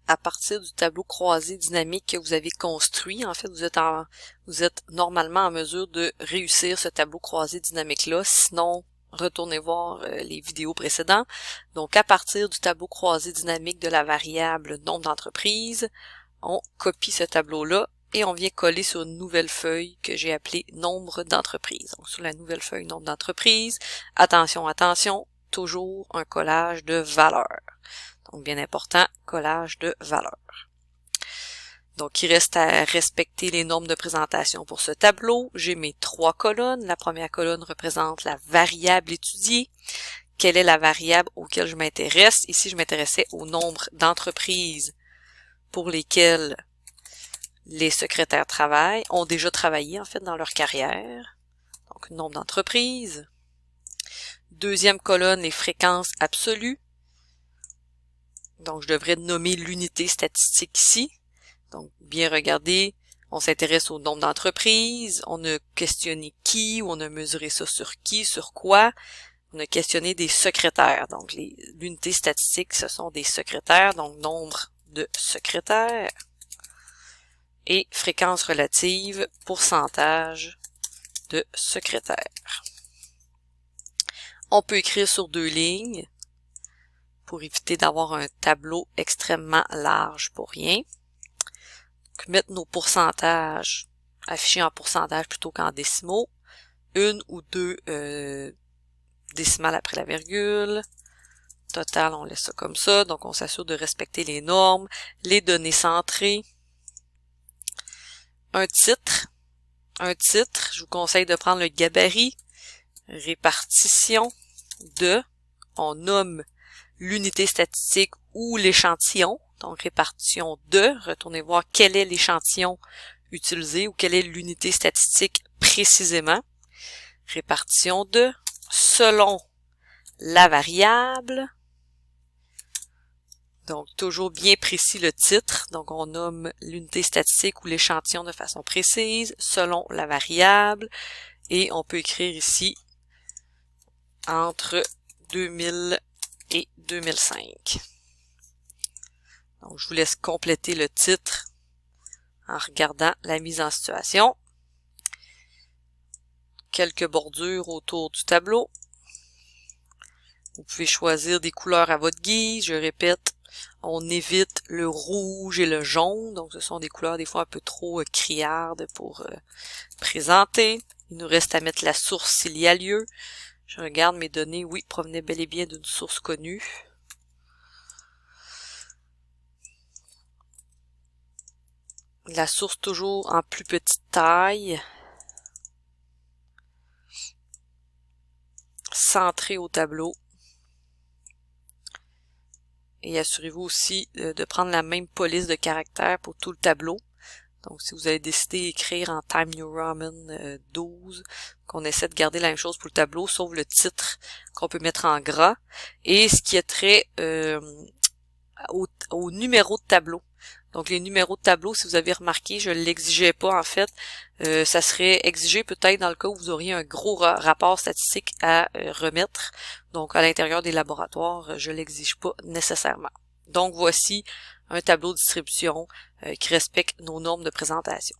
à partir du tableau croisé dynamique que vous avez construit. En fait, vous êtes normalement en mesure de réussir ce tableau croisé dynamique-là. Sinon, retournez voir les vidéos précédentes. Donc, à partir du tableau croisé dynamique de la variable nombre d'entreprises, on copie ce tableau-là et on vient coller sur une nouvelle feuille que j'ai appelée nombre d'entreprises. Donc, sur la nouvelle feuille nombre d'entreprises, attention, attention, toujours un collage de valeurs. Donc, bien important, collage de valeurs. Donc, il reste à respecter les normes de présentation pour ce tableau. J'ai mes 3 colonnes. La première colonne représente la variable étudiée. Quelle est la variable auquel je m'intéresse? Ici, je m'intéressais au nombre d'entreprises pour lesquelles les secrétaires travaillent, ont déjà travaillé en fait dans leur carrière. Donc, nombre d'entreprises. Deuxième colonne, les fréquences absolues. Donc, je devrais nommer l'unité statistique ici. Donc, bien regarder, on s'intéresse au nombre d'entreprises, on a questionné qui, ou on a mesuré ça sur qui, sur quoi. On a questionné des secrétaires. Donc, l'unité statistique, ce sont des secrétaires, donc nombre de secrétaires. Et fréquence relative, pourcentage de secrétaires. On peut écrire sur 2 lignes pour éviter d'avoir un tableau extrêmement large pour rien. Donc, mettre nos pourcentages affichés en pourcentage plutôt qu'en décimaux. 1 ou 2 décimales après la virgule. Total, on laisse ça comme ça. Donc, on s'assure de respecter les normes. Les données centrées. Un titre, je vous conseille de prendre le gabarit, répartition de, on nomme l'unité statistique ou l'échantillon, donc répartition de, retournez voir quel est l'échantillon utilisé ou quelle est l'unité statistique précisément, répartition de, selon la variable. Donc, toujours bien précis le titre. Donc, on nomme l'unité statistique ou l'échantillon de façon précise, selon la variable. Et on peut écrire ici entre 2000 et 2005. Donc, je vous laisse compléter le titre en regardant la mise en situation. Quelques bordures autour du tableau. Vous pouvez choisir des couleurs à votre guise. Je répète, on évite le rouge et le jaune. Donc, ce sont des couleurs des fois un peu trop criardes pour présenter. Il nous reste à mettre la source s'il y a lieu. Je regarde mes données. Oui, provenaient bel et bien d'une source connue. La source toujours en plus petite taille. Centrée au tableau. Et assurez-vous aussi de prendre la même police de caractères pour tout le tableau. Donc, si vous avez décidé d'écrire en Times New Roman 12, qu'on essaie de garder la même chose pour le tableau, sauf le titre qu'on peut mettre en gras. Et ce qui est trait au numéro de tableau. Donc, les numéros de tableau, si vous avez remarqué, je ne l'exigeais pas en fait. Ça serait exigé peut-être dans le cas où vous auriez un gros rapport statistique à remettre. Donc, à l'intérieur des laboratoires, je l'exige pas nécessairement. Donc, voici un tableau de distribution qui respecte nos normes de présentation.